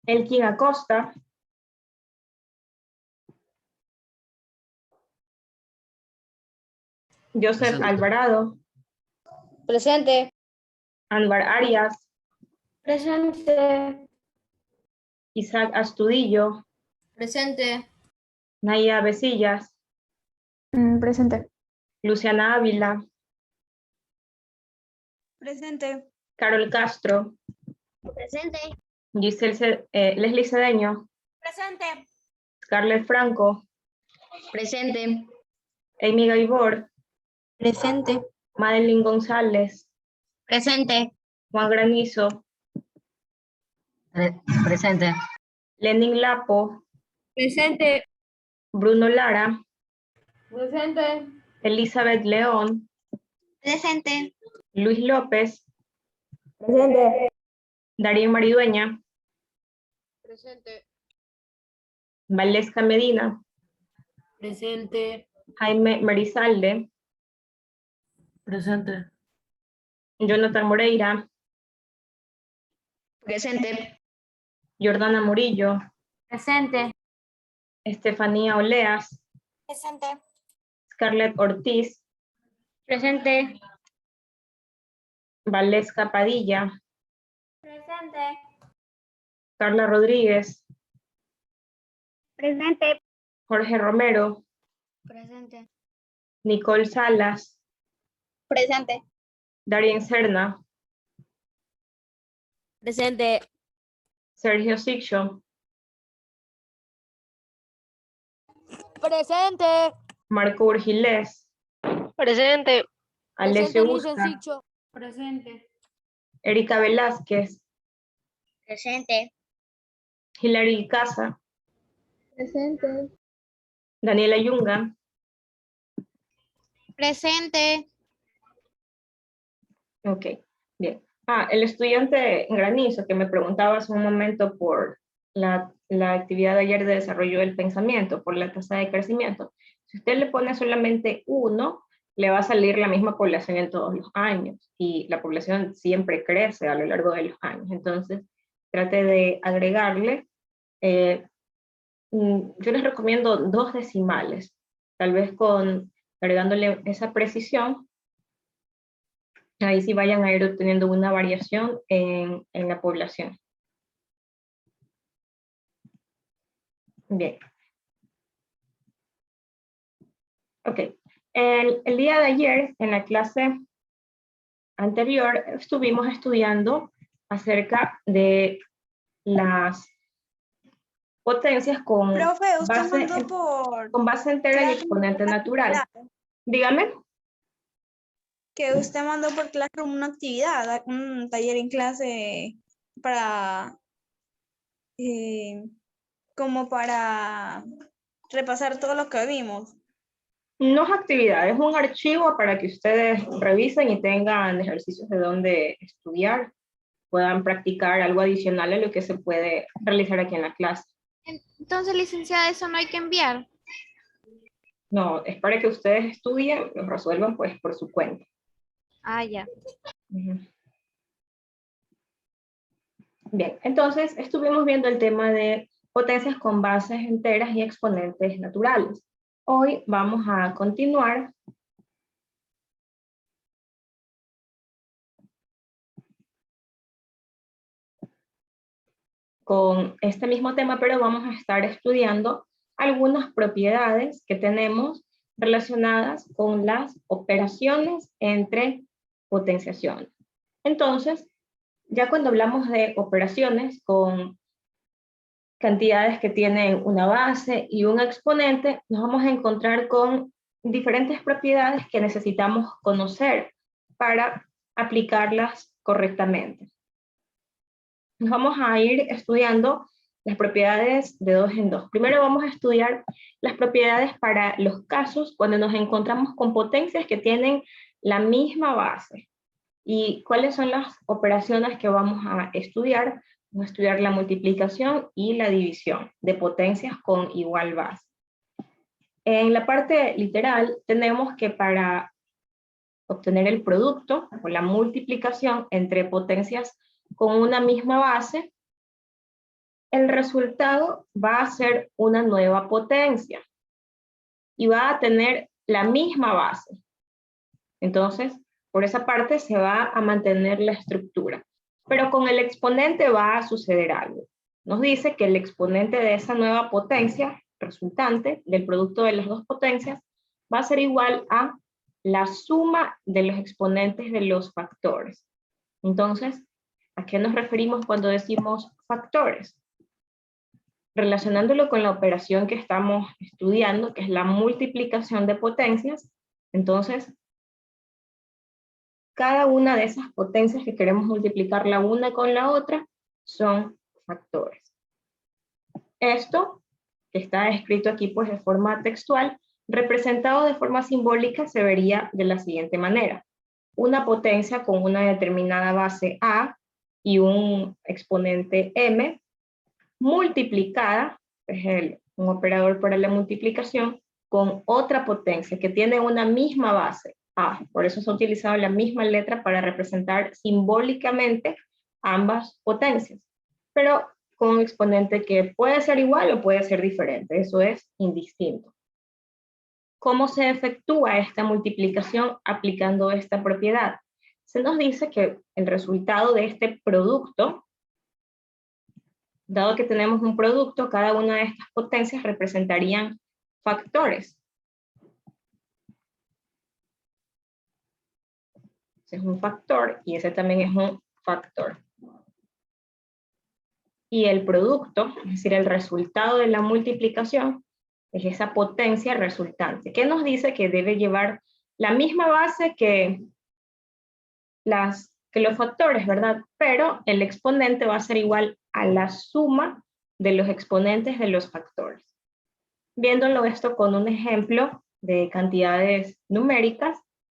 Elkin Acosta. Joseph Presente. Alvarado. Presente. Anwar Arias. Presente. Isaac Astudillo. Presente. Naya Besillas. Presente. Luciana Ávila. Presente. Carol Castro. Presente. Leslie Cedeño. Presente. Scarlett Franco. Presente. Amy Gaibor. Presente. Madeline González. Presente. Juan Granizo. Presente. Lenin Lapo. Presente. Bruno Lara. Presente. Elizabeth León. Presente. Luis López. Presente. Darío Maridueña. Presente. Valesca Medina. Presente. Jaime Marizalde. Presente. Jonathan Moreira. Presente. Jordana Murillo. Presente. Estefanía Oleas. Presente. Scarlett Ortiz. Presente. Valesca Padilla. Presente. Carla Rodríguez. Presente. Jorge Romero. Presente. Nicole Salas. Presente. Darien Serna. Presente. Sergio Sixo. Presente. Marco Urgilés. Presente. Alessio Busca. Presente. Erika Velázquez. Presente. Hilary Casa. Presente. Daniela Yunga. Presente. Ok, bien. El estudiante Granizo que me preguntaba hace un momento por la actividad de ayer de desarrollo del pensamiento, por la tasa de crecimiento. Si usted le pone solamente 1, le va a salir la misma población en todos los años y la población siempre crece a lo largo de los años. Entonces, trate de agregarle, yo les recomiendo 2 decimales, tal vez agregándole esa precisión. Ahí sí vayan a ir obteniendo una variación en la población. Bien. Ok. El día de ayer, en la clase anterior, estuvimos estudiando acerca de las potencias con Profe, usted mandó por base entera y Classroom exponente una natural. actividad. Dígame. Que usted mandó por Classroom una actividad, un taller en clase para, como para repasar todo lo que vimos. No es actividad, es un archivo para que ustedes revisen y tengan ejercicios de dónde estudiar, puedan practicar algo adicional a lo que se puede realizar aquí en la clase. Entonces, licenciada, eso no hay que enviar. No, es para que ustedes estudien, los resuelvan pues por su cuenta. Ah, ya. Ujú. Bien, entonces estuvimos viendo el tema de potencias con bases enteras y exponentes naturales. Hoy vamos a continuar con este mismo tema, pero vamos a estar estudiando algunas propiedades que tenemos relacionadas con las operaciones entre potenciaciones. Entonces, ya cuando hablamos de operaciones con cantidades que tienen una base y un exponente, nos vamos a encontrar con diferentes propiedades que necesitamos conocer para aplicarlas correctamente. Nos vamos a ir estudiando las propiedades de 2 en 2. Primero vamos a estudiar las propiedades para los casos cuando nos encontramos con potencias que tienen la misma base. ¿Y cuáles son las operaciones que vamos a estudiar? Vamos a estudiar la multiplicación y la división de potencias con igual base. En la parte literal tenemos que para obtener el producto o la multiplicación entre potencias con una misma base, el resultado va a ser una nueva potencia y va a tener la misma base. Entonces, por esa parte se va a mantener la estructura. Pero con el exponente va a suceder algo. Nos dice que el exponente de esa nueva potencia resultante del producto de las dos potencias va a ser igual a la suma de los exponentes de los factores. Entonces, ¿a qué nos referimos cuando decimos factores? Relacionándolo con la operación que estamos estudiando, que es la multiplicación de potencias, entonces, cada una de esas potencias que queremos multiplicar la una con la otra son factores. Esto, que está escrito aquí pues de forma textual, representado de forma simbólica se vería de la siguiente manera. Una potencia con una determinada base A y un exponente M, multiplicada, es un operador para la multiplicación, con otra potencia que tiene una misma base, A. Por eso se ha utilizado la misma letra para representar simbólicamente ambas potencias. Pero con un exponente que puede ser igual o puede ser diferente, eso es indistinto. ¿Cómo se efectúa esta multiplicación aplicando esta propiedad? Se nos dice que el resultado de este producto, dado que tenemos un producto, cada una de estas potencias representarían factores. Ese es un factor y ese también es un factor. Y el producto, es decir, el resultado de la multiplicación, es esa potencia resultante, que nos dice que debe llevar la misma base que los factores, ¿verdad? Pero el exponente va a ser igual a la suma de los exponentes de los factores. Viéndolo esto con un ejemplo de cantidades numéricas,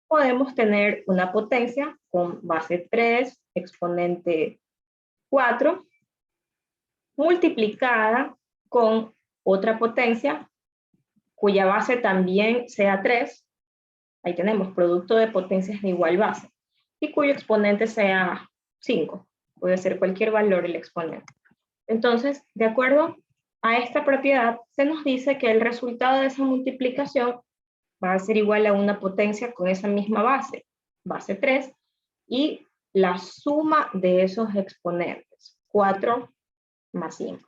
podemos tener una potencia con base 3, exponente 4, multiplicada con otra potencia cuya base también sea 3, ahí tenemos producto de potencias de igual base, y cuyo exponente sea 5, puede ser cualquier valor el exponente. Entonces, de acuerdo a esta propiedad, se nos dice que el resultado de esa multiplicación va a ser igual a una potencia con esa misma base, base 3, y la suma de esos exponentes, 4 más 5.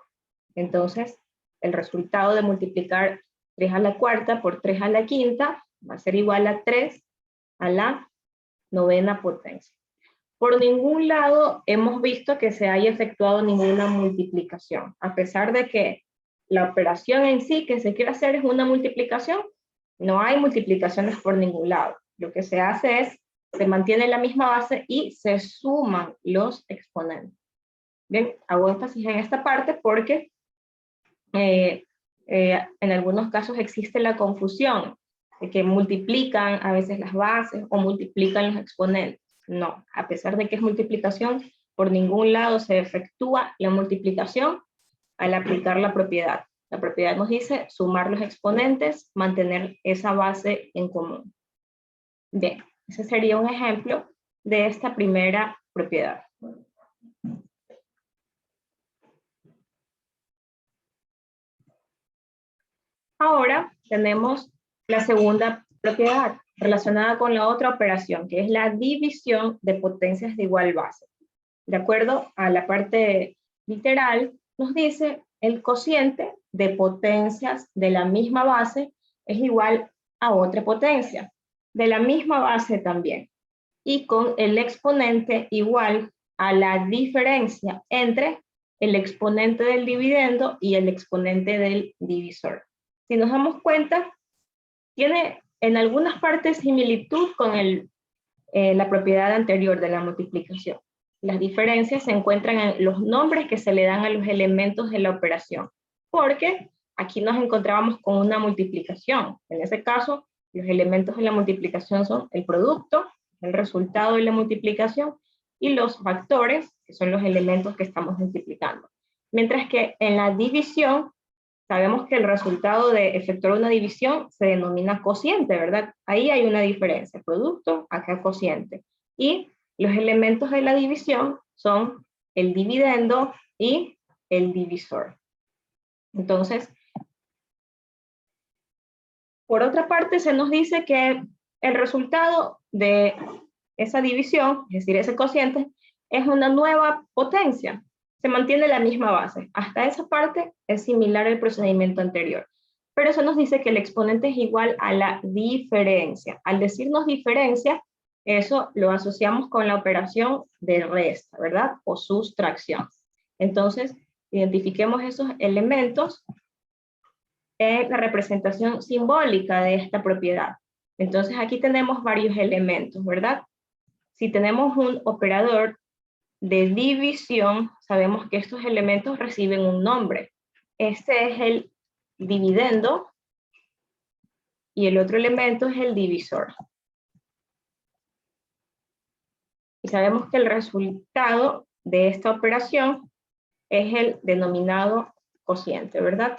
Entonces, el resultado de multiplicar 3 a la cuarta por 3 a la quinta va a ser igual a 3 a la novena potencia. Por ningún lado hemos visto que se haya efectuado ninguna multiplicación, a pesar de que la operación en sí que se quiere hacer es una multiplicación, no hay multiplicaciones por ningún lado. Lo que se hace es, se mantiene la misma base y se suman los exponentes. Bien, hago énfasis en esta parte porque en algunos casos existe la confusión de que multiplican a veces las bases o multiplican los exponentes. No, a pesar de que es multiplicación, por ningún lado se efectúa la multiplicación al aplicar la propiedad. La propiedad nos dice sumar los exponentes, mantener esa base en común. Bien, ese sería un ejemplo de esta primera propiedad. Ahora tenemos la segunda propiedad relacionada con la otra operación, que es la división de potencias de igual base. De acuerdo a la parte literal, nos dice el cociente de potencias de la misma base es igual a otra potencia, de la misma base también, y con el exponente igual a la diferencia entre el exponente del dividendo y el exponente del divisor. Si nos damos cuenta, tiene en algunas partes similitud con la propiedad anterior de la multiplicación. Las diferencias se encuentran en los nombres que se le dan a los elementos de la operación, porque aquí nos encontrábamos con una multiplicación. En ese caso, los elementos de la multiplicación son el producto, el resultado de la multiplicación, y los factores, que son los elementos que estamos multiplicando. Mientras que en la división, sabemos que el resultado de efectuar una división se denomina cociente, ¿verdad? Ahí hay una diferencia, producto, acá cociente. Y los elementos de la división son el dividendo y el divisor. Entonces, por otra parte, se nos dice que el resultado de esa división, es decir, ese cociente, es una nueva potencia. Se mantiene la misma base. Hasta esa parte es similar al procedimiento anterior. Pero eso nos dice que el exponente es igual a la diferencia. Al decirnos diferencia, eso lo asociamos con la operación de resta, ¿verdad? O sustracción. Entonces, identifiquemos esos elementos en la representación simbólica de esta propiedad. Entonces, aquí tenemos varios elementos, ¿verdad? Si tenemos un operador de división, sabemos que estos elementos reciben un nombre. Este es el dividendo y el otro elemento es el divisor. Y sabemos que el resultado de esta operación es el denominado cociente, ¿verdad?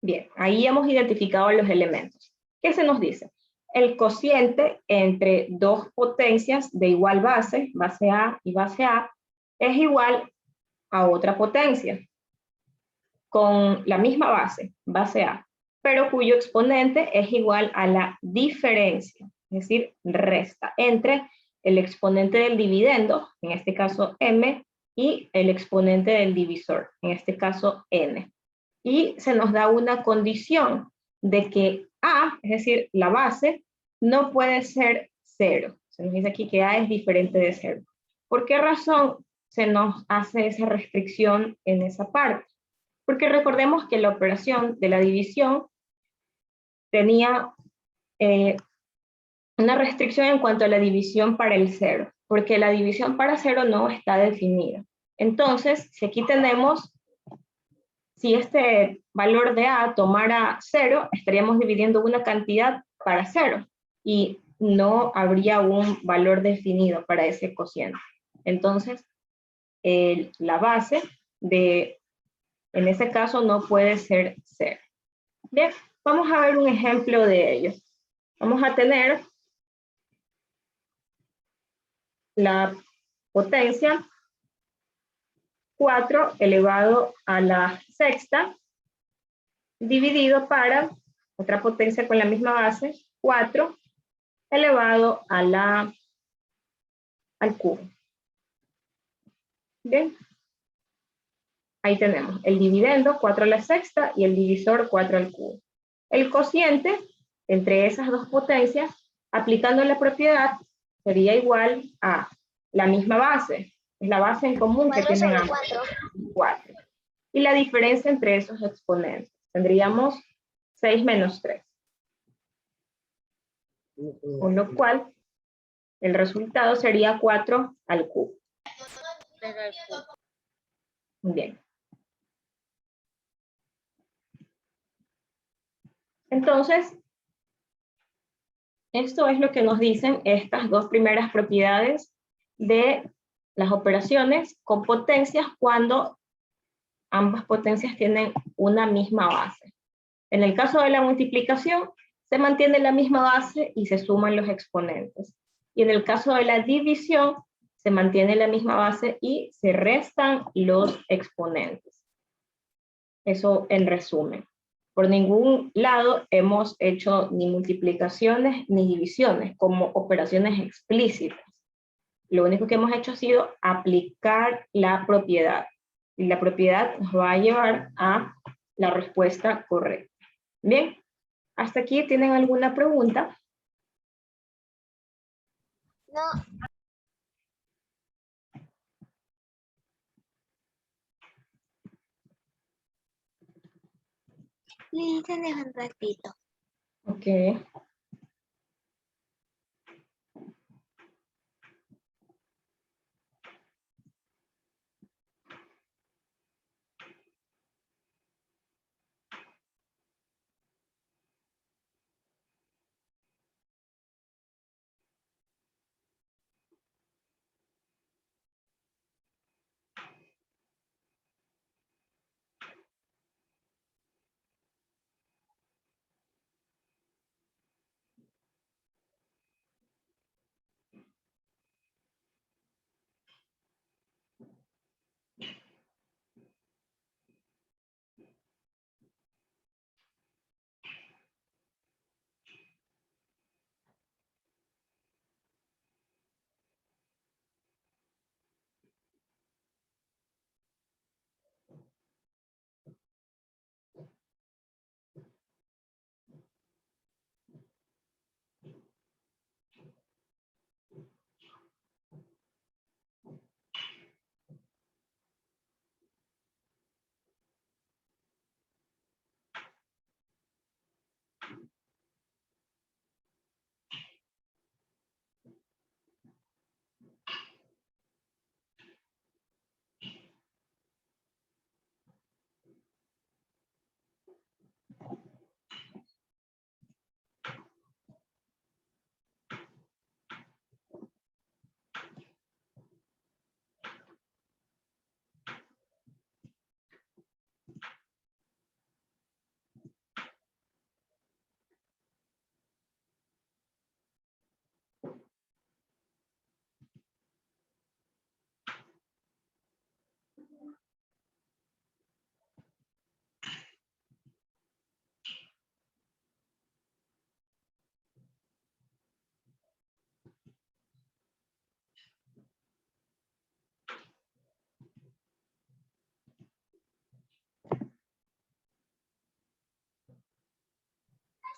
Bien, ahí hemos identificado los elementos. ¿Qué se nos dice? El cociente entre dos potencias de igual base, base A y base A, es igual a otra potencia con la misma base, base A, pero cuyo exponente es igual a la diferencia, es decir, resta entre el exponente del dividendo, en este caso m, y el exponente del divisor, en este caso n. Y se nos da una condición de que A, es decir, la base, no puede ser 0. Se nos dice aquí que A es diferente de 0. ¿Por qué razón se nos hace esa restricción en esa parte? Porque recordemos que la operación de la división tenía una restricción en cuanto a la división para el 0, porque la división para 0 no está definida. Entonces, si aquí tenemos, si este valor de A tomara 0, estaríamos dividiendo una cantidad para 0 y no habría un valor definido para ese cociente. Entonces, la base en ese caso no puede ser 0. Bien, vamos a ver un ejemplo de ello. Vamos a tener la potencia 4 elevado a la sexta dividido para otra potencia con la misma base, 4 elevado al cubo. Bien, ahí tenemos el dividendo 4 a la sexta y el divisor 4 al cubo. El cociente entre esas dos potencias, aplicando la propiedad, sería igual a la misma base, es la base en común que tienen ambos, 4. Y la diferencia entre esos exponentes, tendríamos 6 menos 3. Con lo cual, el resultado sería 4 al cubo. Bien. Entonces, esto es lo que nos dicen estas dos primeras propiedades de las operaciones con potencias cuando ambas potencias tienen una misma base. En el caso de la multiplicación, se mantiene la misma base y se suman los exponentes. Y en el caso de la división, se mantiene la misma base y se restan los exponentes. Eso en resumen. Por ningún lado hemos hecho ni multiplicaciones ni divisiones como operaciones explícitas. Lo único que hemos hecho ha sido aplicar la propiedad. Y la propiedad nos va a llevar a la respuesta correcta. Bien, ¿hasta aquí tienen alguna pregunta? No. Líderes un ratito. Ok.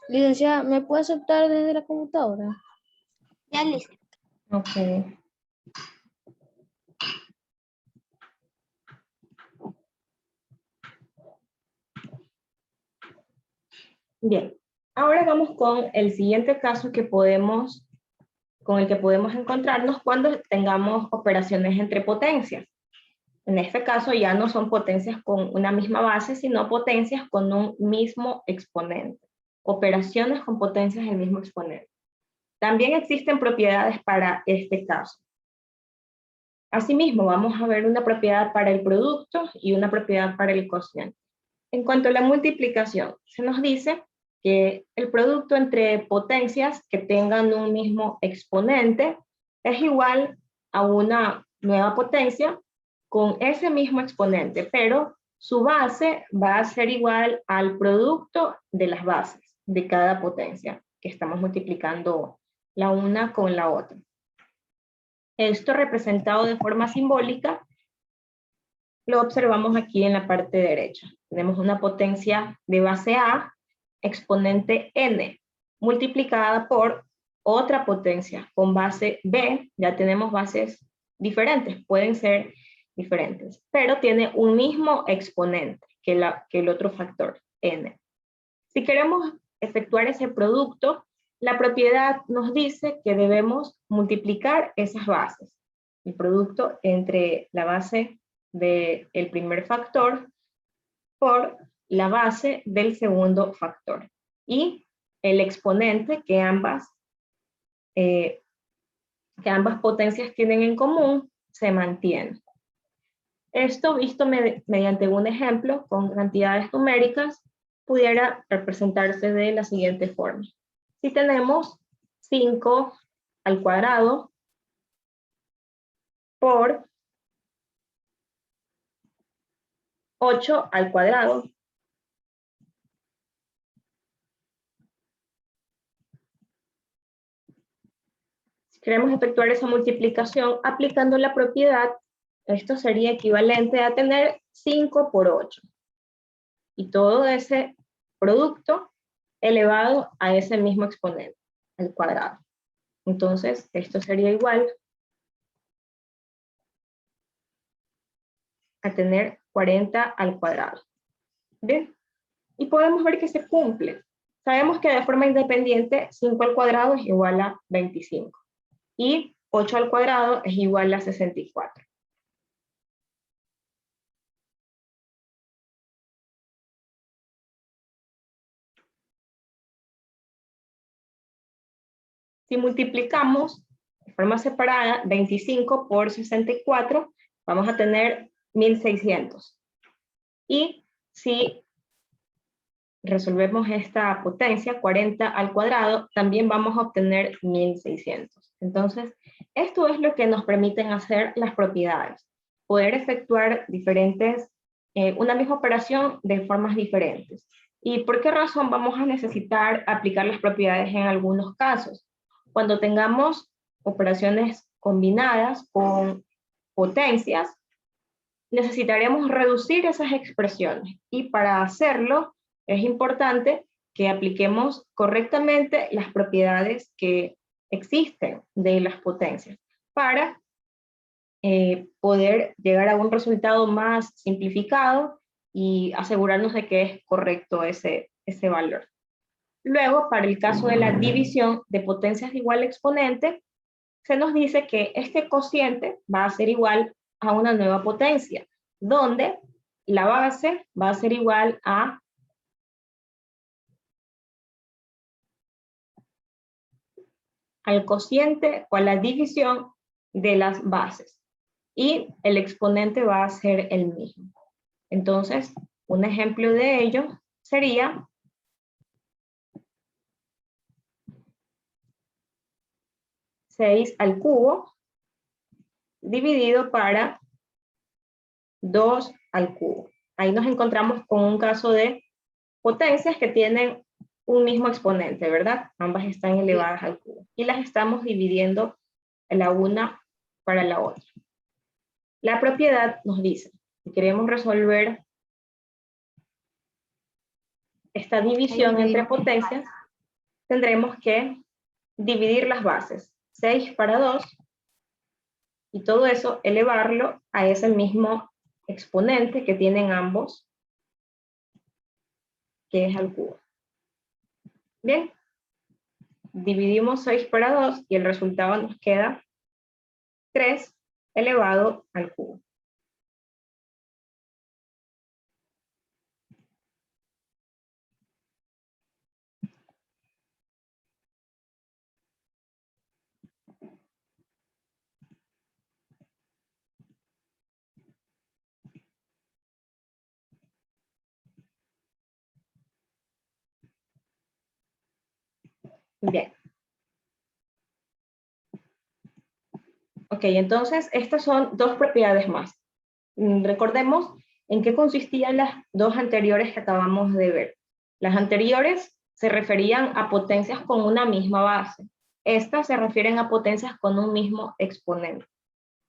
Licenciada, ¿me puede aceptar desde la computadora? Ya listo. Ok. Bien, ahora vamos con el siguiente caso con el que podemos encontrarnos cuando tengamos operaciones entre potencias. En este caso ya no son potencias con una misma base, sino potencias con un mismo exponente. Operaciones con potencias del mismo exponente. También existen propiedades para este caso. Asimismo, vamos a ver una propiedad para el producto y una propiedad para el cociente. En cuanto a la multiplicación, se nos dice que el producto entre potencias que tengan un mismo exponente es igual a una nueva potencia con ese mismo exponente, pero su base va a ser igual al producto de las bases de cada potencia, que estamos multiplicando la una con la otra. Esto representado de forma simbólica lo observamos aquí en la parte derecha. Tenemos una potencia de base A, exponente n, multiplicada por otra potencia con base B. Ya tenemos bases diferentes, pueden ser diferentes, pero tiene un mismo exponente que el otro factor, n. Si queremos efectuar ese producto, la propiedad nos dice que debemos multiplicar esas bases. El producto entre la base del primer factor por la base del segundo factor. Y el exponente que ambas potencias tienen en común se mantiene. Esto visto mediante un ejemplo con cantidades numéricas pudiera representarse de la siguiente forma. Si tenemos 5 al cuadrado por 8 al cuadrado, si queremos efectuar esa multiplicación aplicando la propiedad, esto sería equivalente a tener 5 por 8. Y todo ese producto elevado a ese mismo exponente, al cuadrado. Entonces, esto sería igual a tener 40 al cuadrado. ¿Bien? Y podemos ver que se cumple. Sabemos que de forma independiente 5 al cuadrado es igual a 25. Y 8 al cuadrado es igual a 64. Si multiplicamos de forma separada 25 por 64, vamos a tener 1600. Y si resolvemos esta potencia, 40 al cuadrado, también vamos a obtener 1600. Entonces, esto es lo que nos permiten hacer las propiedades. Poder efectuar una misma operación de formas diferentes. ¿Y por qué razón vamos a necesitar aplicar las propiedades en algunos casos? Cuando tengamos operaciones combinadas con potencias, necesitaremos reducir esas expresiones. Y para hacerlo, es importante que apliquemos correctamente las propiedades que existen de las potencias para poder llegar a un resultado más simplificado y asegurarnos de que es correcto ese valor. Luego, para el caso de la división de potencias de igual exponente, se nos dice que este cociente va a ser igual a una nueva potencia, donde la base va a ser igual al cociente o a la división de las bases. Y el exponente va a ser el mismo. Entonces, un ejemplo de ello sería 6 al cubo dividido para 2 al cubo. Ahí nos encontramos con un caso de potencias que tienen un mismo exponente, ¿verdad? Ambas están elevadas al cubo. Y las estamos dividiendo la una para la otra. La propiedad nos dice, si queremos resolver esta división entre potencias, tendremos que dividir las bases. 6 para 2, y todo eso elevarlo a ese mismo exponente que tienen ambos, que es al cubo. Bien, dividimos 6 para 2 y el resultado nos queda 3 elevado al cubo. Bien. Ok, entonces estas son dos propiedades más. Recordemos en qué consistían las dos anteriores que acabamos de ver. Las anteriores se referían a potencias con una misma base. Estas se refieren a potencias con un mismo exponente.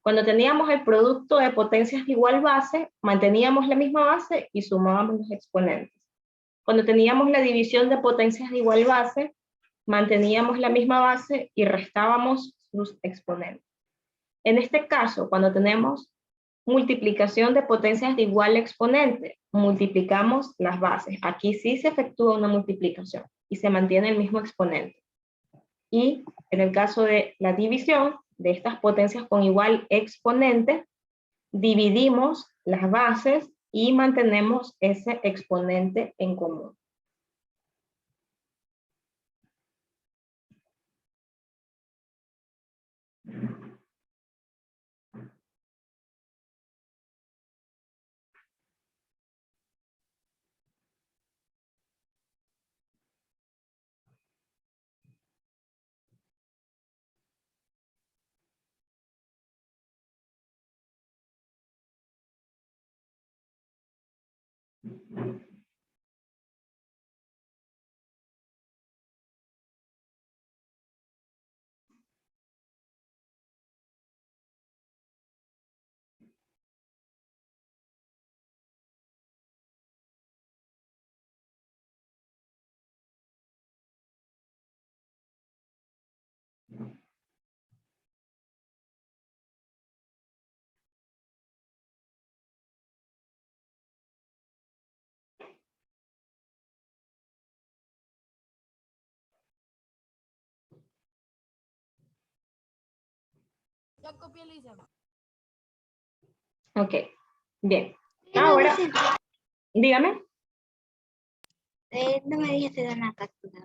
Cuando teníamos el producto de potencias de igual base, manteníamos la misma base y sumábamos los exponentes. Cuando teníamos la división de potencias de igual base, manteníamos la misma base y restábamos sus exponentes. En este caso, cuando tenemos multiplicación de potencias de igual exponente, multiplicamos las bases. Aquí sí se efectúa una multiplicación y se mantiene el mismo exponente. Y en el caso de la división de estas potencias con igual exponente, dividimos las bases y mantenemos ese exponente en común. Ok, bien. Ahora, dígame. No me dijiste de una captura.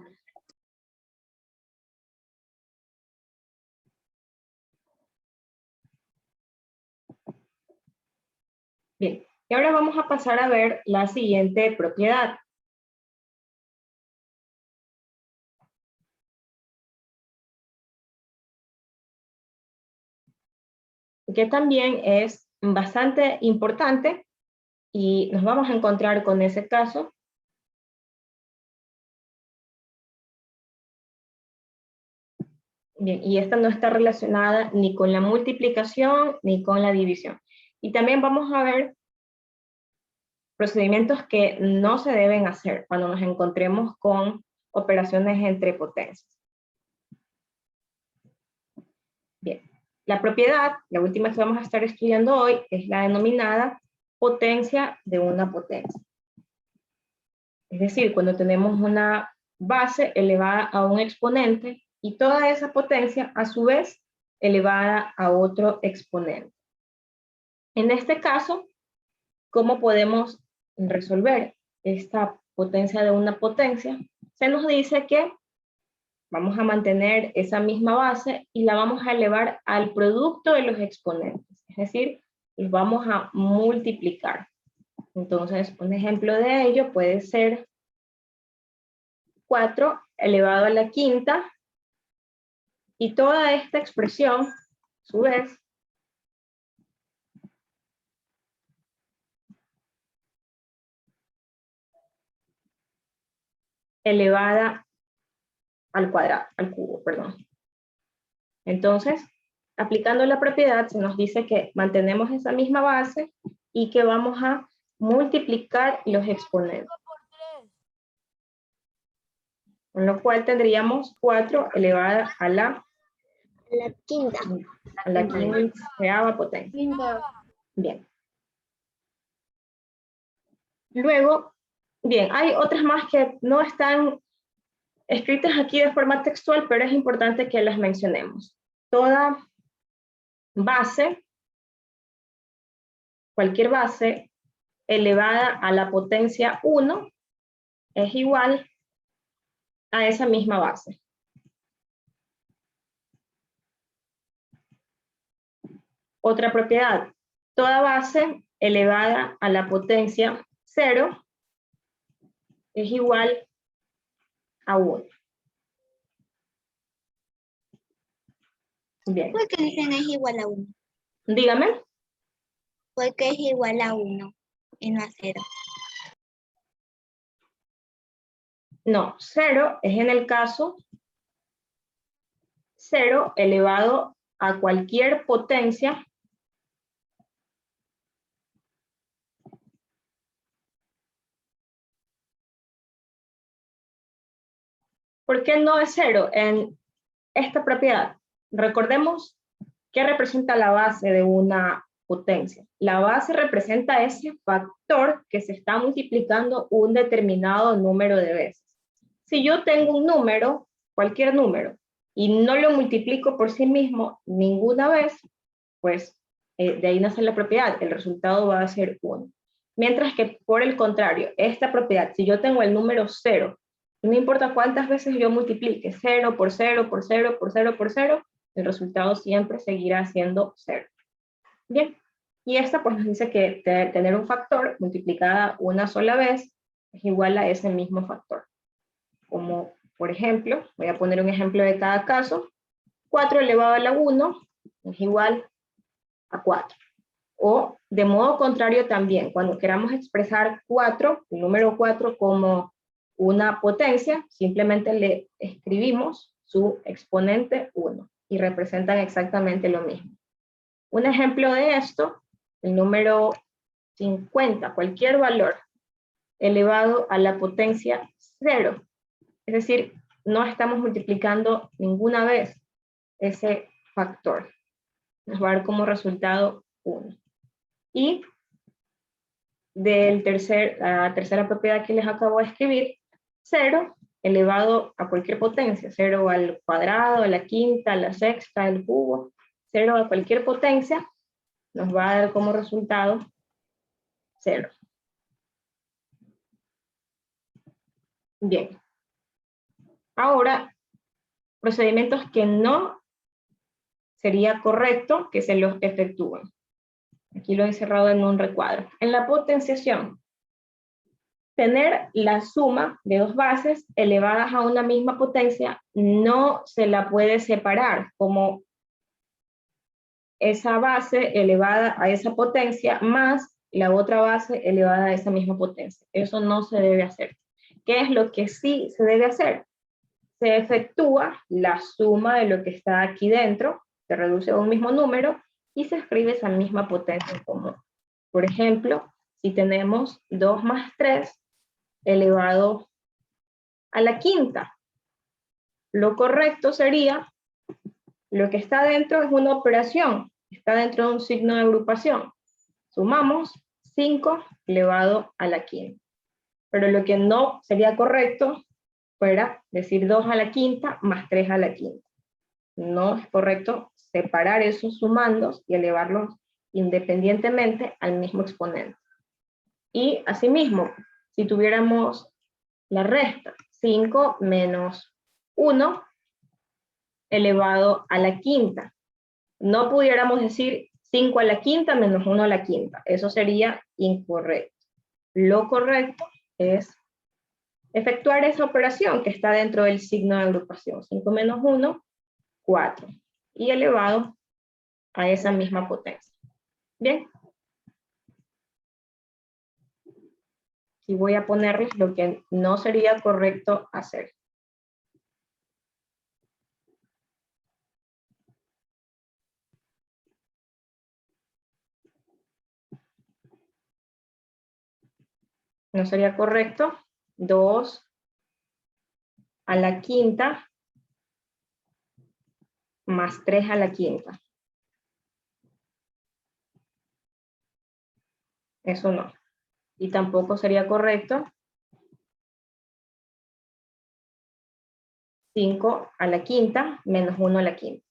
Bien, y ahora vamos a pasar a ver la siguiente propiedad. Que también es bastante importante y nos vamos a encontrar con ese caso. Bien, y esta no está relacionada ni con la multiplicación ni con la división. Y también vamos a ver procedimientos que no se deben hacer cuando nos encontremos con operaciones entre potencias. Bien, la propiedad, la última que vamos a estar estudiando hoy, es la denominada potencia de una potencia. Es decir, cuando tenemos una base elevada a un exponente y toda esa potencia a su vez elevada a otro exponente. En este caso, ¿cómo podemos resolver esta potencia de una potencia? Se nos dice que vamos a mantener esa misma base y la vamos a elevar al producto de los exponentes. Es decir, los vamos a multiplicar. Entonces, un ejemplo de ello puede ser 4 elevado a la quinta, y toda esta expresión, a su vez, elevada al cuadrado, al cubo, perdón. Entonces, aplicando la propiedad, se nos dice que mantenemos esa misma base y que vamos a multiplicar los exponentes. Con lo cual tendríamos 4 elevada a la quinta. quinceava potencia. Bien. Luego, bien, hay otras más que no están escritas aquí de forma textual, pero es importante que las mencionemos. Toda base, cualquier base elevada a la potencia 1 es igual a esa misma base. Otra propiedad, toda base elevada a la potencia 0 es igual a 1. Bien. ¿Por qué dicen es igual a 1? Dígame. Porque es igual a 1 y no a 0. No, 0 es en el caso 0 elevado a cualquier potencia ¿Por qué no es 0 en esta propiedad? Recordemos qué representa la base de una potencia. La base representa ese factor que se está multiplicando un determinado número de veces. Si yo tengo un número, cualquier número, y no lo multiplico por sí mismo ninguna vez, pues de ahí nace la propiedad, el resultado va a ser 1. Mientras que por el contrario, esta propiedad, si yo tengo el número 0, no importa cuántas veces yo multiplique 0 por 0 por 0 por 0 por 0, el resultado siempre seguirá siendo 0. Bien, y esta pues nos dice que tener un factor multiplicada una sola vez es igual a ese mismo factor. Como por ejemplo, voy a poner un ejemplo de cada caso, 4 elevado a la 1 es igual a 4. O de modo contrario también, cuando queramos expresar 4, el número 4 como una potencia, simplemente le escribimos su exponente 1 y representan exactamente lo mismo. Un ejemplo de esto, el número 50, cualquier valor elevado a la potencia 0. Es decir, no estamos multiplicando ninguna vez ese factor. Nos va a dar como resultado 1. Y la tercera propiedad que les acabo de escribir, 0 elevado a cualquier potencia, 0 al cuadrado, a la quinta, a la sexta, al cubo, 0 a cualquier potencia, nos va a dar como resultado 0. Bien. Ahora, procedimientos que no sería correcto que se los efectúen. Aquí lo he encerrado en un recuadro. En la potenciación, tener la suma de dos bases elevadas a una misma potencia no se la puede separar como esa base elevada a esa potencia más la otra base elevada a esa misma potencia. Eso no se debe hacer. ¿Qué es lo que sí se debe hacer? Se efectúa la suma de lo que está aquí dentro, se reduce a un mismo número y se escribe esa misma potencia en común. Por ejemplo, si tenemos 2 más 3 elevado a la quinta, lo correcto sería, lo que está dentro es una operación, está dentro de un signo de agrupación. Sumamos 5 elevado a la quinta. Pero lo que no sería correcto fuera decir 2 a la quinta más 3 a la quinta. No es correcto separar esos sumandos y elevarlos independientemente al mismo exponente. Y asimismo, si tuviéramos la resta, 5 menos 1 elevado a la quinta, no pudiéramos decir 5 a la quinta menos 1 a la quinta. Eso sería incorrecto. Lo correcto es efectuar esa operación que está dentro del signo de agrupación. 5 menos 1, 4. Y elevado a esa misma potencia. Bien. Y voy a ponerles lo que no sería correcto hacer. No sería correcto 2 a la quinta más 3 a la quinta. Eso no. Y tampoco sería correcto 5 a la quinta menos 1 a la quinta.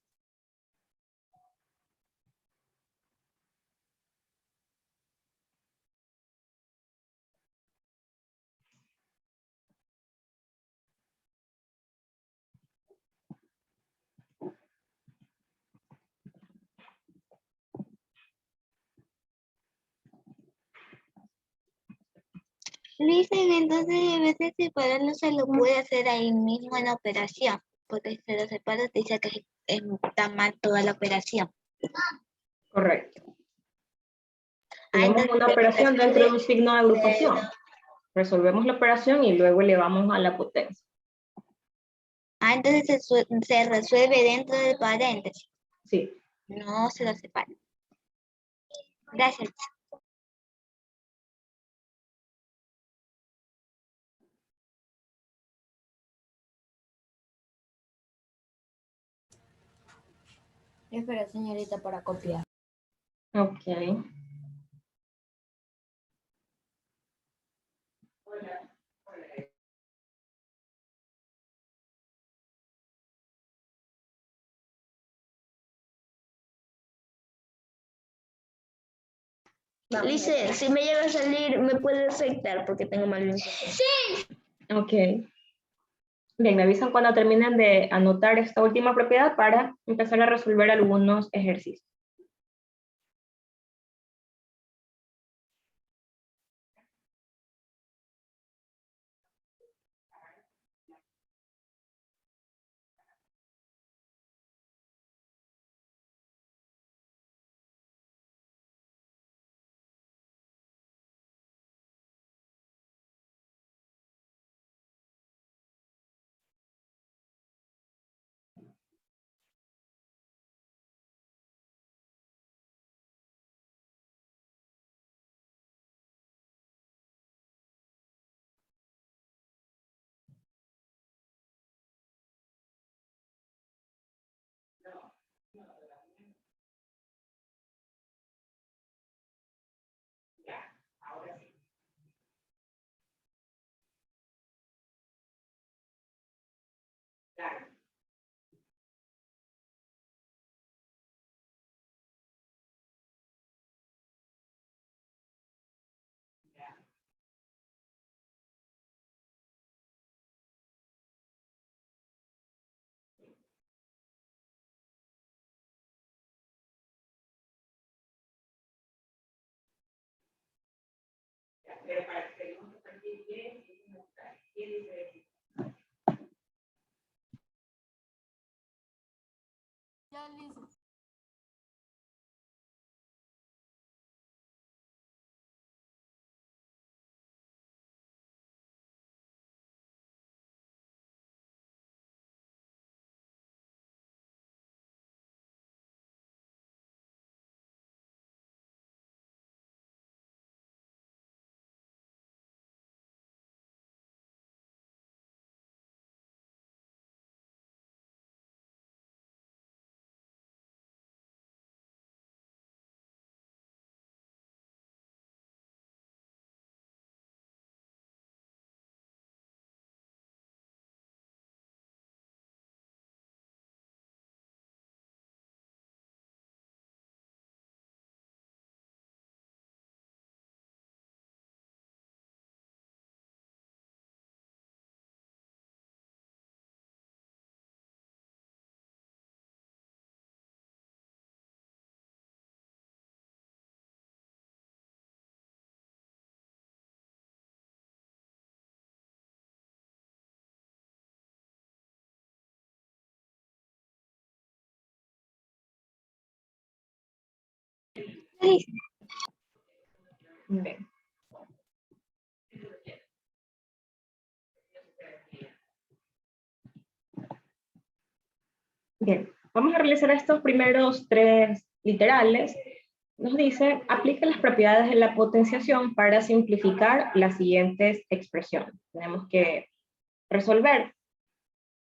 Dicen entonces a veces separarlo se lo puede hacer ahí mismo en la operación, porque si se lo separa dice que está mal toda la operación. Correcto. Tenemos entonces, una operación dentro de un signo de agrupación. Resolvemos la operación y luego elevamos a la potencia. Entonces se resuelve dentro del paréntesis. Sí. No se lo separa. Gracias. Espera, señorita, para copiar. Ok. Lice, si me llega a salir, ¿me puede aceptar? Porque tengo mal internet. Ok. Bien, me avisan cuando terminen de anotar esta última propiedad para empezar a resolver algunos ejercicios. Bien. Bien, vamos a realizar estos primeros 3 literales. Nos dice, aplica las propiedades de la potenciación para simplificar las siguientes expresiones. Tenemos que resolver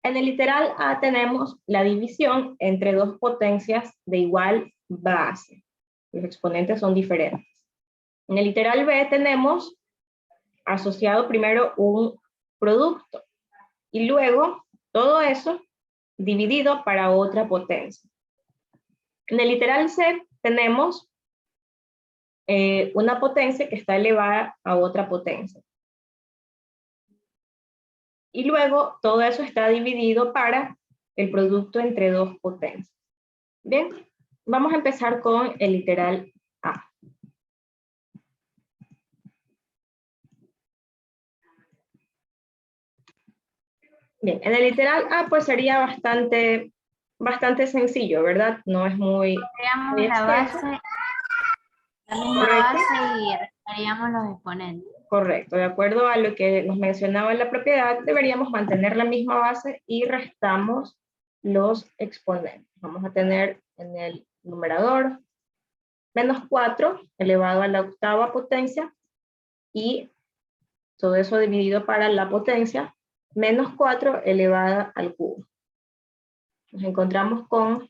En el literal A tenemos la división entre dos potencias de igual base. Los exponentes son diferentes. En el literal B tenemos asociado primero un producto y luego todo eso dividido para otra potencia. En el literal C tenemos una potencia que está elevada a otra potencia. Y luego todo eso está dividido para el producto entre dos potencias. Bien, vamos a empezar con el literal A. Bien, en el literal A pues sería bastante sencillo, ¿verdad? No es muy Creamos la extenso. misma base y restaríamos los exponentes. Correcto, de acuerdo a lo que nos mencionaba la propiedad, deberíamos mantener la misma base y restamos los exponentes. Vamos a tener en el numerador menos 4 elevado a la octava potencia y todo eso dividido para la potencia menos 4 elevada al cubo. Nos encontramos con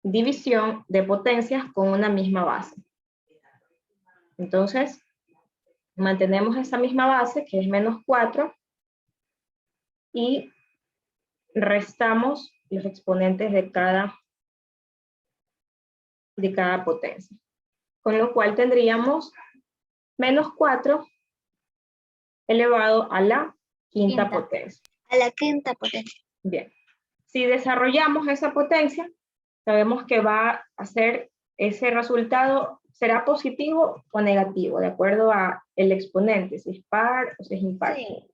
división de potencias con una misma base. Entonces, mantenemos esa misma base, que es menos 4, y restamos los exponentes de cada potencia. Con lo cual tendríamos menos 4 elevado a la quinta potencia. A la quinta potencia. Bien. Si desarrollamos esa potencia, sabemos que va a ser ese resultado, será positivo o negativo, de acuerdo a el exponente, si es par o si es impar. Sí.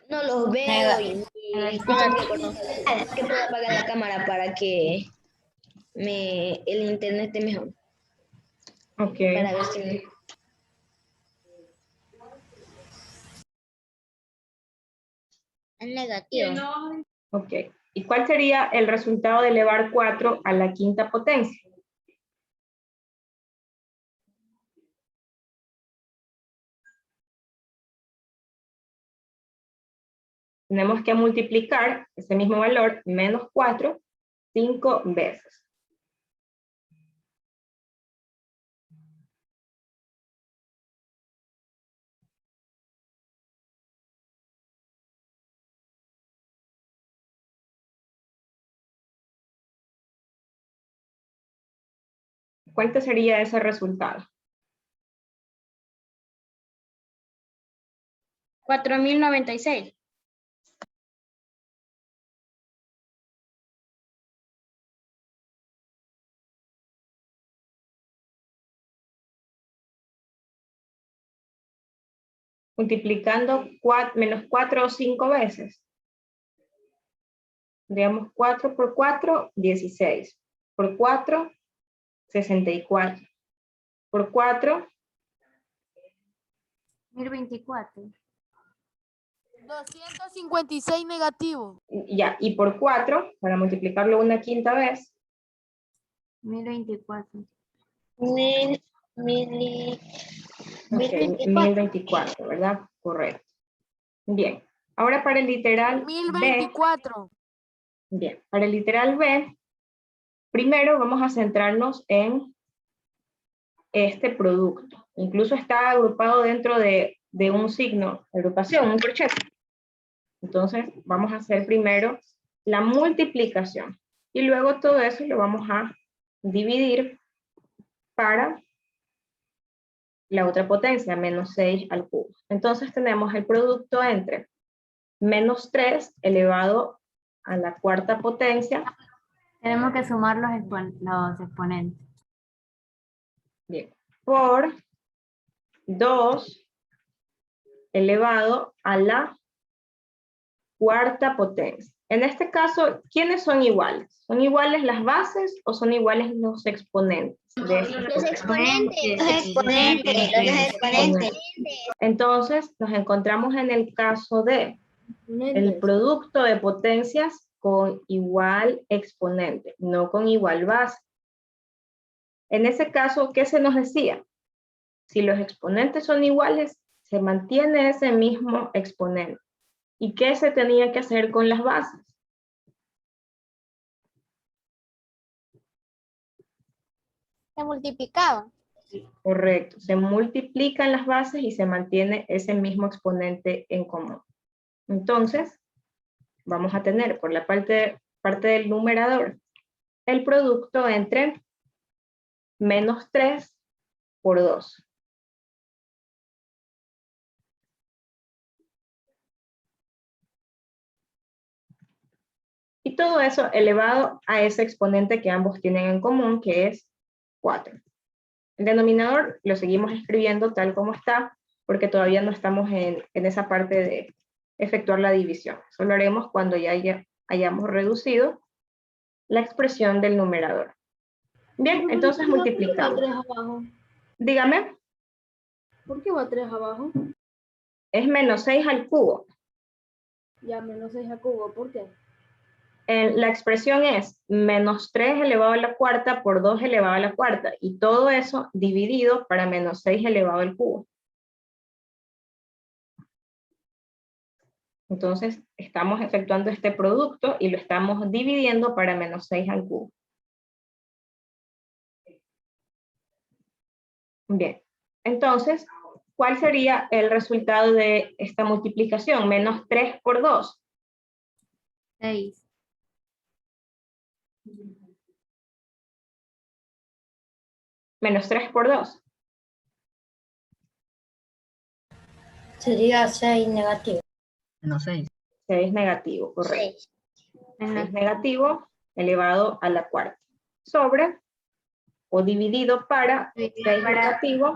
No los veo y que puedo apagar la cámara para que el internet esté mejor. Ok. Para ver si me... Es negativo. Ok. ¿Y cuál sería el resultado de elevar 4 a la quinta potencia? Tenemos que multiplicar ese mismo valor, menos 4, 5 veces. ¿Cuánto sería ese resultado? 4096. Multiplicando menos 4 o 5 veces. Digamos 4 por 4, 16. Por 4, 64. Por 4, 1024. 256 negativo. ya, y por 4, para multiplicarlo una quinta vez, 1024. 1024, ¿verdad? Correcto. Bien, ahora para el literal 1024. B. Bien, para el literal B, primero vamos a centrarnos en este producto. Incluso está agrupado dentro de un signo, agrupación, un corchete. Entonces, vamos a hacer primero la multiplicación. Y luego todo eso lo vamos a dividir para la otra potencia, menos 6 al cubo. Entonces tenemos el producto entre menos 3 elevado a la cuarta potencia. Tenemos que sumar los exponentes. Bien, por 2 elevado a la cuarta potencia. En este caso, ¿quiénes son iguales? ¿Son iguales las bases o son iguales los exponentes? Los exponentes. Los exponentes. Entonces, nos encontramos en el caso de el producto de potencias con igual exponente, no con igual base. En ese caso, ¿qué se nos decía? Si los exponentes son iguales, se mantiene ese mismo exponente. ¿Y qué se tenía que hacer con las bases? Se multiplicaba. Correcto, se multiplican las bases y se mantiene ese mismo exponente en común. Entonces, vamos a tener por la parte del numerador el producto entre menos 3 por 2. Y todo eso elevado a ese exponente que ambos tienen en común, que es 4. El denominador lo seguimos escribiendo tal como está, porque todavía no estamos en esa parte de efectuar la división. Eso lo haremos cuando ya hayamos reducido la expresión del numerador. Bien, entonces multiplicamos. ¿Por qué va 3 abajo? Dígame. ¿Por qué va 3 abajo? Es menos 6 al cubo. Ya menos 6 a cubo, ¿por qué? La expresión es menos 3 elevado a la cuarta por 2 elevado a la cuarta, y todo eso dividido para menos 6 elevado al cubo. Entonces, estamos efectuando este producto y lo estamos dividiendo para menos 6 al cubo. Bien, entonces, ¿cuál sería el resultado de esta multiplicación? Menos 3 por 2. 6. Menos 3 por 2. Sería 6 negativo. Menos 6. 6 negativo, correcto. 6 Menos negativo elevado a la cuarta. Sobre o dividido para 6 negativo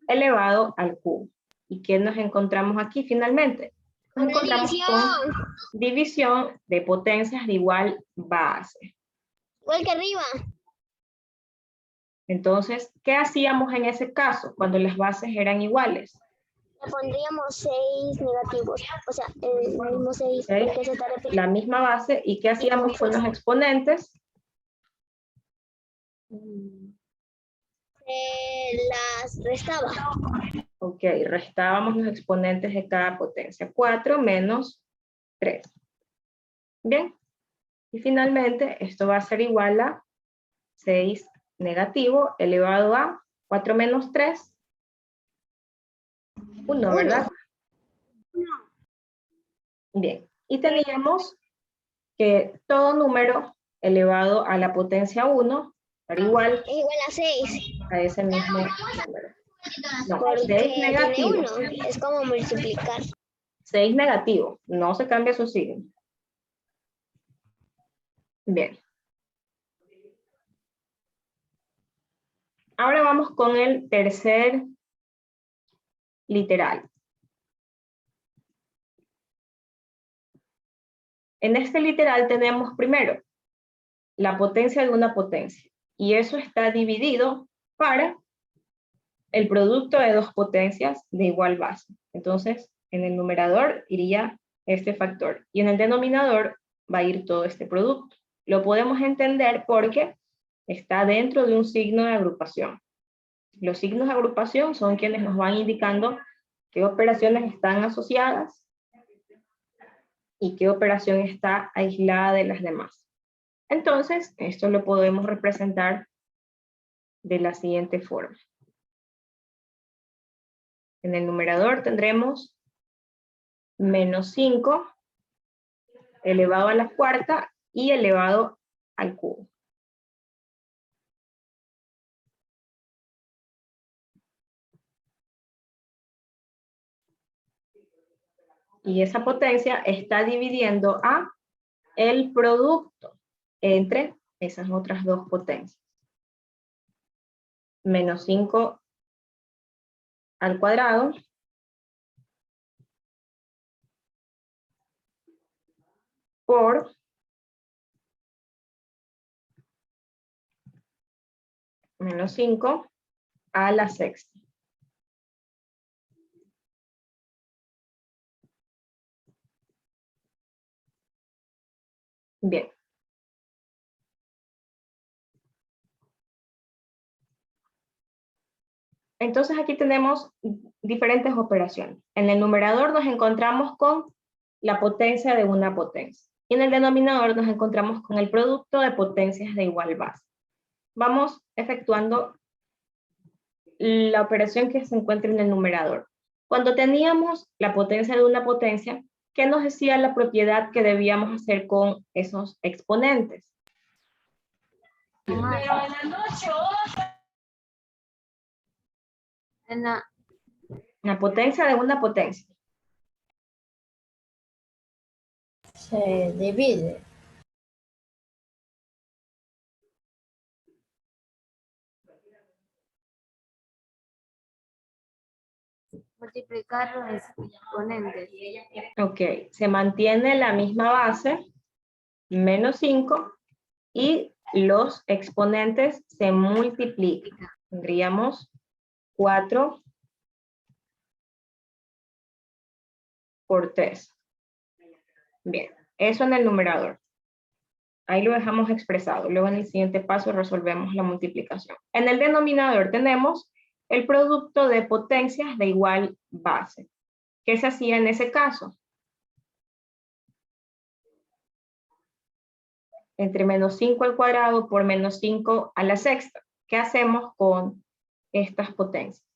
elevado al cubo. ¿Y qué nos encontramos aquí finalmente? Nos encontramos con división de potencias de igual base. Igual que arriba. Entonces, ¿qué hacíamos en ese caso cuando las bases eran iguales? Le pondríamos 6 negativos. O sea, el mismo 6. ¿Ok? Porque se está repitiendo. La misma base. ¿Y qué hacíamos con los exponentes? Las restaba. Ok, restábamos los exponentes de cada potencia. 4 menos 3. Bien. Y finalmente, esto va a ser igual a 6 negativo elevado a 4 menos 3. 1, ¿verdad? Bien. Y teníamos que todo número elevado a la potencia 1 era igual Es igual a 6. a ese mismo número. No, Porque 6 tiene negativo. 1. Es como multiplicar. 6 negativo. No se cambia su signo. Bien. Ahora vamos con el tercer literal. En este literal tenemos primero la potencia de una potencia. Y eso está dividido para el producto de dos potencias de igual base. Entonces, en el numerador iría este factor. Y en el denominador va a ir todo este producto. Lo podemos entender porque está dentro de un signo de agrupación. Los signos de agrupación son quienes nos van indicando qué operaciones están asociadas y qué operación está aislada de las demás. Entonces, esto lo podemos representar de la siguiente forma. En el numerador tendremos menos 5 elevado a la cuarta y elevado al cubo. Y esa potencia está dividiendo a el producto entre esas otras dos potencias. Menos 5 al cuadrado por menos 5 a la sexta. Bien. Entonces aquí tenemos diferentes operaciones. En el numerador nos encontramos con la potencia de una potencia. Y en el denominador nos encontramos con el producto de potencias de igual base. Vamos efectuando la operación que se encuentra en el numerador. Cuando teníamos la potencia de una potencia, ¿qué nos decía la propiedad que debíamos hacer con esos exponentes? En la, La potencia de una potencia. Se divide. multiplicar los exponentes. Ok, se mantiene la misma base, menos 5, y los exponentes se multiplican. Tendríamos 4 por 3. Bien, eso en el numerador. Ahí lo dejamos expresado. Luego en el siguiente paso resolvemos la multiplicación. En el denominador tenemos el producto de potencias de igual base. ¿Qué se hacía en ese caso? Entre menos 5 al cuadrado por menos 5 a la sexta. ¿Qué hacemos con estas potencias?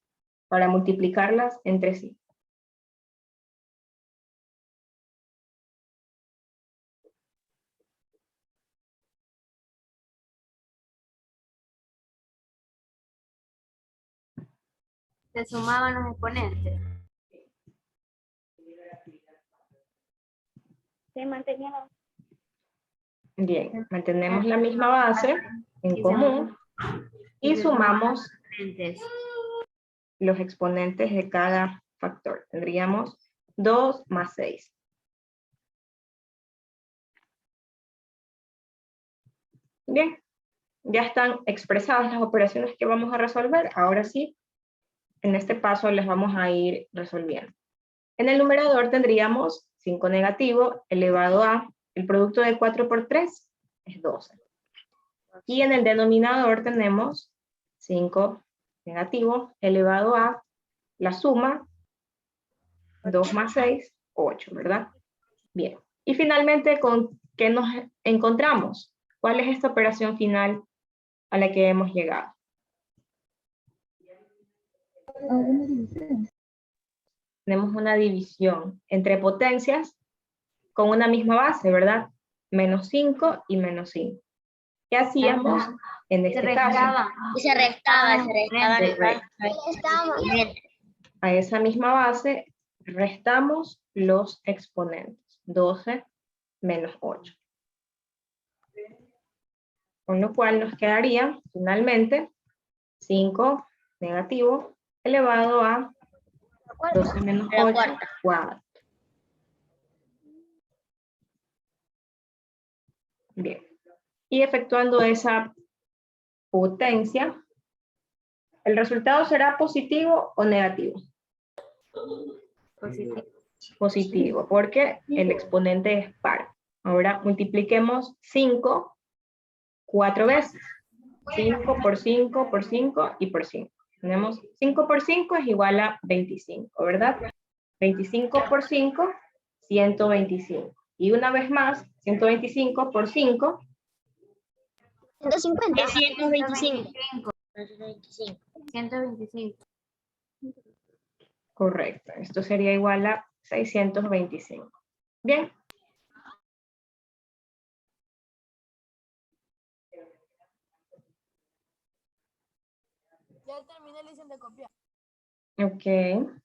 Para multiplicarlas entre sí. Se sumaban los exponentes. Se mantenía la Bien, mantenemos la misma base en común y sumamos Exponentes. los exponentes de cada factor. Tendríamos 2 más 6. Bien, ya están expresadas las operaciones que vamos a resolver. Ahora sí, en este paso les vamos a ir resolviendo. En el numerador tendríamos 5 negativo elevado a, el producto de 4 por 3 es 12. Y en el denominador tenemos 5 negativo elevado a la suma 2 más 6, 8, ¿verdad? Bien. Y finalmente, ¿con qué nos encontramos? ¿Cuál es esta operación final a la que hemos llegado? Tenemos una división entre potencias con una misma base, ¿verdad? Menos 5 y menos 5. ¿Qué hacíamos en Se este caso? restaban. Y se restaba Correcto. A esa misma base restamos los exponentes. 12 menos 8. Con lo cual nos quedaría finalmente 5 negativo elevado a 12 menos 8 cuarto. Bien. Y efectuando esa potencia, ¿el resultado será positivo o negativo? Positivo. Positivo, porque el exponente es par. Ahora multipliquemos 5 4 veces. 5 por 5 por 5 y por 5. Tenemos 5 por 5 es igual a 25, ¿verdad? 25 por 5, 125. Y una vez más, 125 por 5. 150. 125. 125. 125. Correcto. Esto sería igual a 625. Bien. Ya terminé la licencia de copiar. Ok.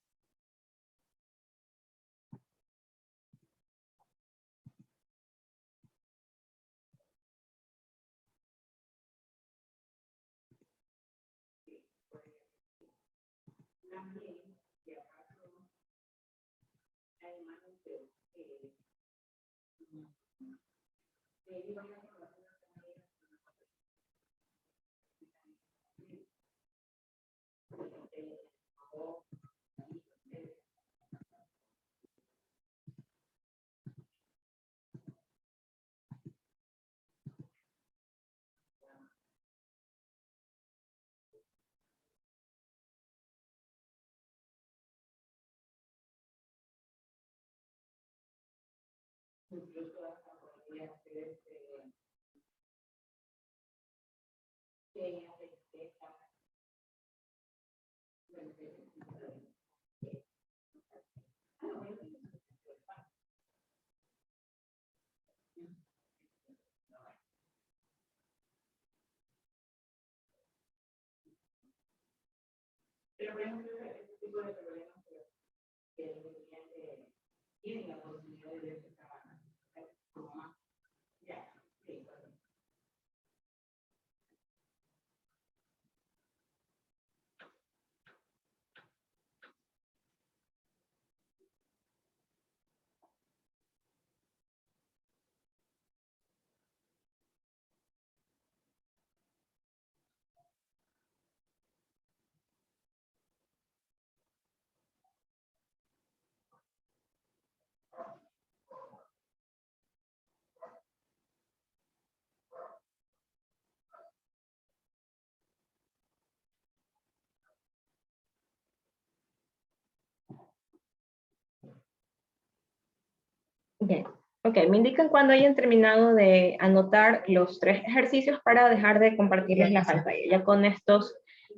Bien, ok, me indican cuando hayan terminado de anotar los 3 ejercicios para dejar de compartirles la pantalla. Ya con estos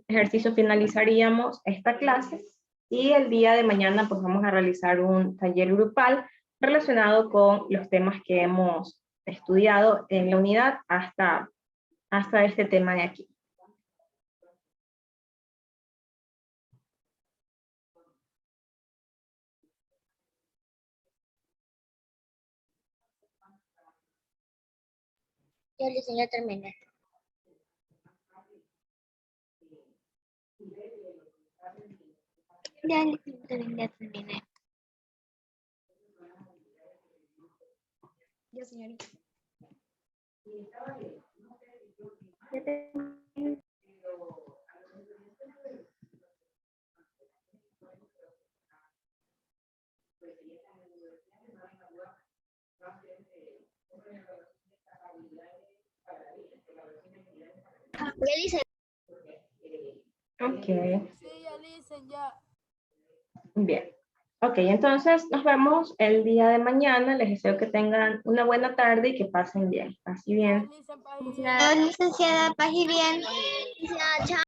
ejercicios finalizaríamos esta clase y el día de mañana pues vamos a realizar un taller grupal relacionado con los temas que hemos estudiado en la unidad hasta este tema de aquí. Ya listo, ya terminé. Ya listo, ya terminé. Ya, señorita. Realiza. Ok. Sí, ya dicen ya. Bien. Ok, entonces nos vemos el día de mañana. Les deseo que tengan una buena tarde y que pasen bien. Así bien. Ya dicen, Licenciada, paz y bien. Chao.